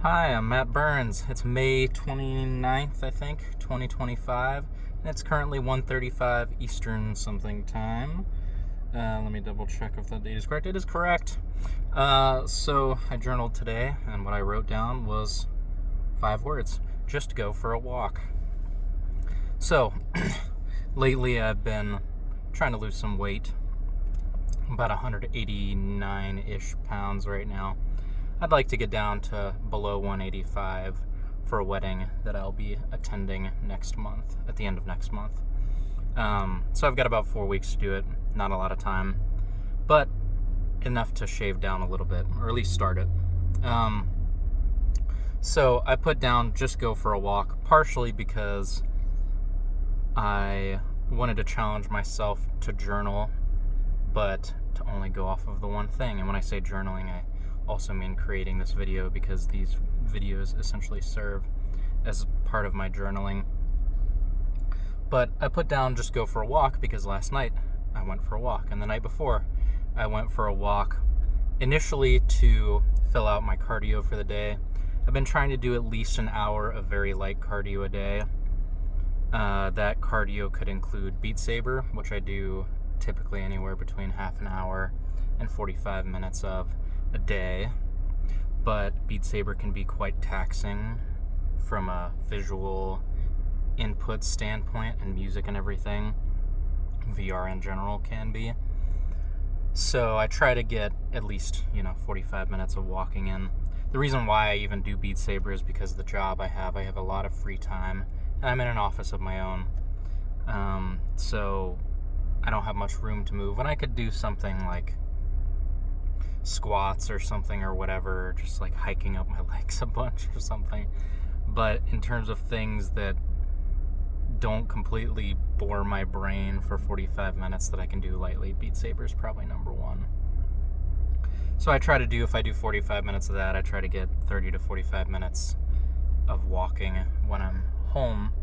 Hi, I'm Matt Burns. It's May 29th, I think, 2025, and it's currently 1:35 Eastern something time. Let me double check if that date is correct. It is correct. So I journaled today, and what I wrote down was 5 words: just go for a walk. So, lately I've been trying to lose some weight, about 189-ish pounds right now. I'd like to get down to below 185 for a wedding that I'll be attending next month, at the end of next month. So I've got about 4 weeks to do it. Not a lot of time, but enough to shave down a little bit, or at least start it. So I put down just go for a walk, partially because I wanted to challenge myself to journal, but to only go off of the one thing. And when I say journaling, I also mean creating this video, because these videos essentially serve as part of my journaling. But I put down just go for a walk because last night I went for a walk, and the night before I went for a walk, initially to fill out my cardio for the day. I've been trying to do at least an hour of very light cardio a day. That cardio could include Beat Saber, which I do typically anywhere between half an hour and 45 minutes of a day, but Beat Saber can be quite taxing from a visual input standpoint, and music and everything. VR in general can be. So I try to get at least 45 minutes of walking in. The reason why I even do Beat Saber is because of the job I have. I have a lot of free time, and I'm in an office of my own, so I don't have much room to move. And I could do something like squats or something or whatever, just like hiking up my legs a bunch or something. But in terms of things that don't completely bore my brain for 45 minutes that I can do lightly, Beat Saber is probably number one. So I try to do, if I do 45 minutes of that, I try to get 30 to 45 minutes of walking when I'm home.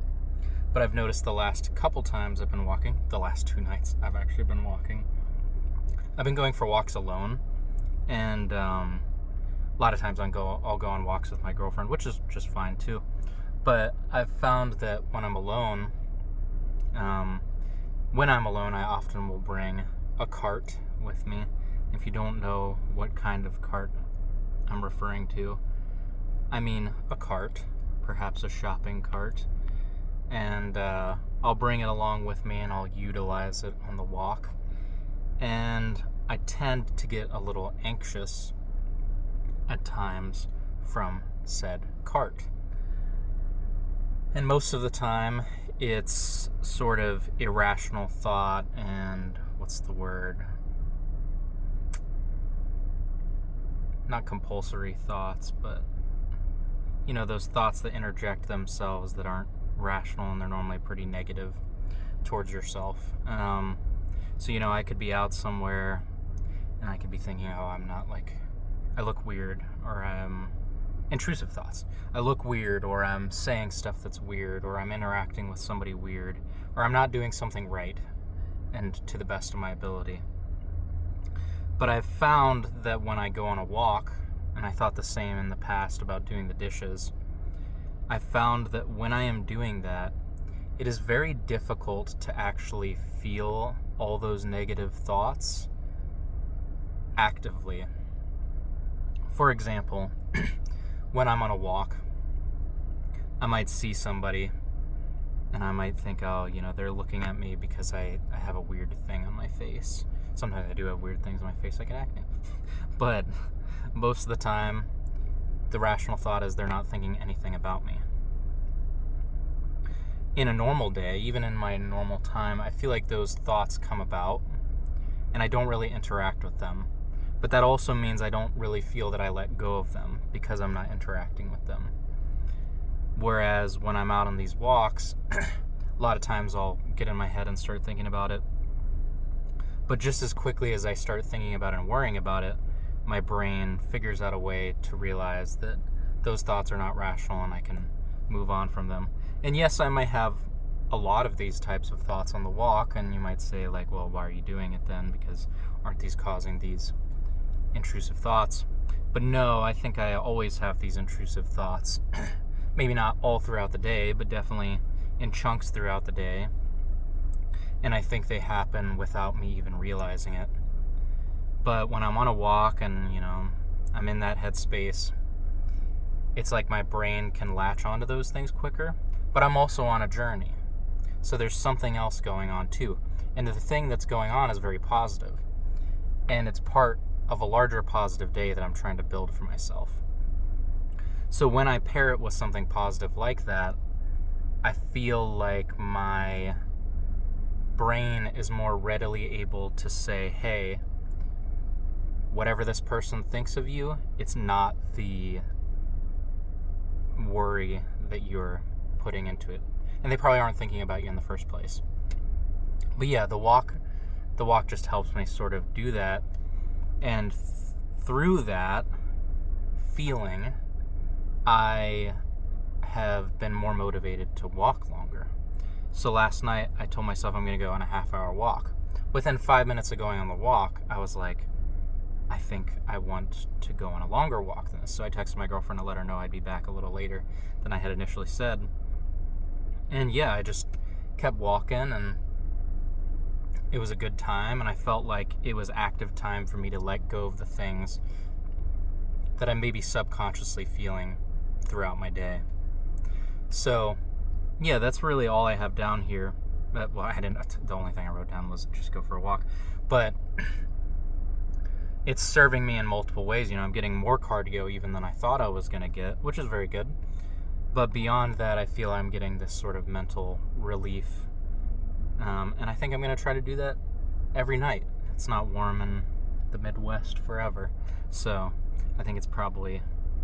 But I've noticed the last couple times I've been walking, the last 2 nights I've actually been walking, I've been going for walks alone. And a lot of times I'll go on walks with my girlfriend, which is just fine too. But I've found that when I'm alone, I often will bring a cart with me. If you don't know what kind of cart I'm referring to, I mean a cart, perhaps a shopping cart. And I'll bring it along with me, and I'll utilize it on the walk. And I tend to get a little anxious at times from said cart. And most of the time, it's sort of irrational thought and, what's the word? Not compulsory thoughts, but, those thoughts that interject themselves that aren't rational, and they're normally pretty negative towards yourself. So, I could be out somewhere and I could be thinking, I look weird, or I'm intrusive thoughts. I look weird, or I'm saying stuff that's weird, or I'm interacting with somebody weird, or I'm not doing something right and to the best of my ability. But I've found that when I go on a walk, and I thought the same in the past about doing the dishes, I've found that when I am doing that, it is very difficult to actually feel all those negative thoughts actively. For example, when I'm on a walk, I might see somebody and I might think, they're looking at me because I have a weird thing on my face. Sometimes I do have weird things on my face, like an acne. But most of the time, the rational thought is they're not thinking anything about me. In a normal day, even in my normal time, I feel like those thoughts come about and I don't really interact with them. But that also means I don't really feel that I let go of them because I'm not interacting with them. Whereas when I'm out on these walks, a lot of times I'll get in my head and start thinking about it. But just as quickly as I start thinking about it and worrying about it, my brain figures out a way to realize that those thoughts are not rational and I can move on from them. And yes, I might have a lot of these types of thoughts on the walk, and you might say, well, why are you doing it then? Because aren't these causing these intrusive thoughts. But no, I think I always have these intrusive thoughts. Maybe not all throughout the day, but definitely in chunks throughout the day. And I think they happen without me even realizing it. But when I'm on a walk and, I'm in that headspace, it's like my brain can latch onto those things quicker. But I'm also on a journey. So there's something else going on too. And the thing that's going on is very positive. And it's part of a larger positive day that I'm trying to build for myself. So when I pair it with something positive like that, I feel like my brain is more readily able to say, hey, whatever this person thinks of you, it's not the worry that you're putting into it. And they probably aren't thinking about you in the first place. But yeah, the walk just helps me sort of do that. And through that feeling, I have been more motivated to walk longer. So last night, I told myself I'm going to go on a half-hour walk. Within 5 minutes of going on the walk, I was like, I think I want to go on a longer walk than this. So I texted my girlfriend to let her know I'd be back a little later than I had initially said. And yeah, I just kept walking, and it was a good time, and I felt like it was active time for me to let go of the things that I may be subconsciously feeling throughout my day. So, yeah, that's really all I have down here. The only thing I wrote down was just go for a walk. But it's serving me in multiple ways. I'm getting more cardio even than I thought I was going to get, which is very good. But beyond that, I feel I'm getting this sort of mental relief. And I think I'm going to try to do that every night. It's not warm in the Midwest forever. So I think it's probably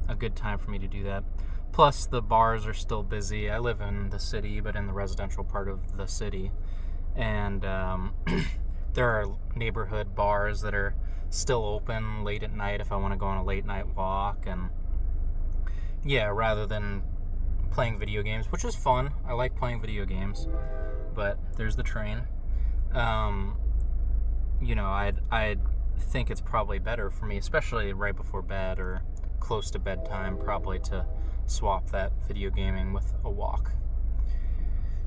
a good time for me to do that. Plus, the bars are still busy. I live in the city, but in the residential part of the city. And there are neighborhood bars that are still open late at night if I want to go on a late night walk. And yeah, rather than playing video games, which is fun. I like playing video games. But there's the train. I'd think it's probably better for me, especially right before bed or close to bedtime, probably to swap that video gaming with a walk.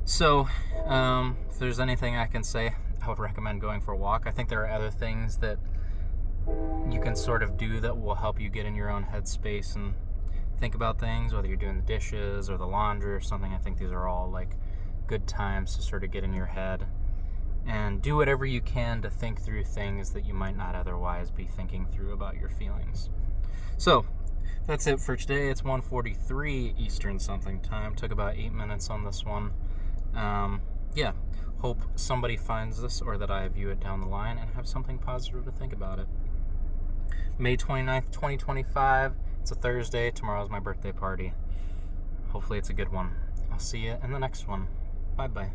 So, if there's anything I can say, I would recommend going for a walk. I think there are other things that you can sort of do that will help you get in your own headspace and think about things, whether you're doing the dishes or the laundry or something. I think these are all like good times to sort of get in your head and do whatever you can to think through things that you might not otherwise be thinking through about your feelings. So that's it for today. It's 1:43 Eastern something time. Took about 8 minutes on this one. Hope somebody finds this or that I view it down the line and have something positive to think about it. May 29th, 2025. It's a Thursday. Tomorrow's my birthday party. Hopefully it's a good one. I'll see you in the next one. Bye-bye.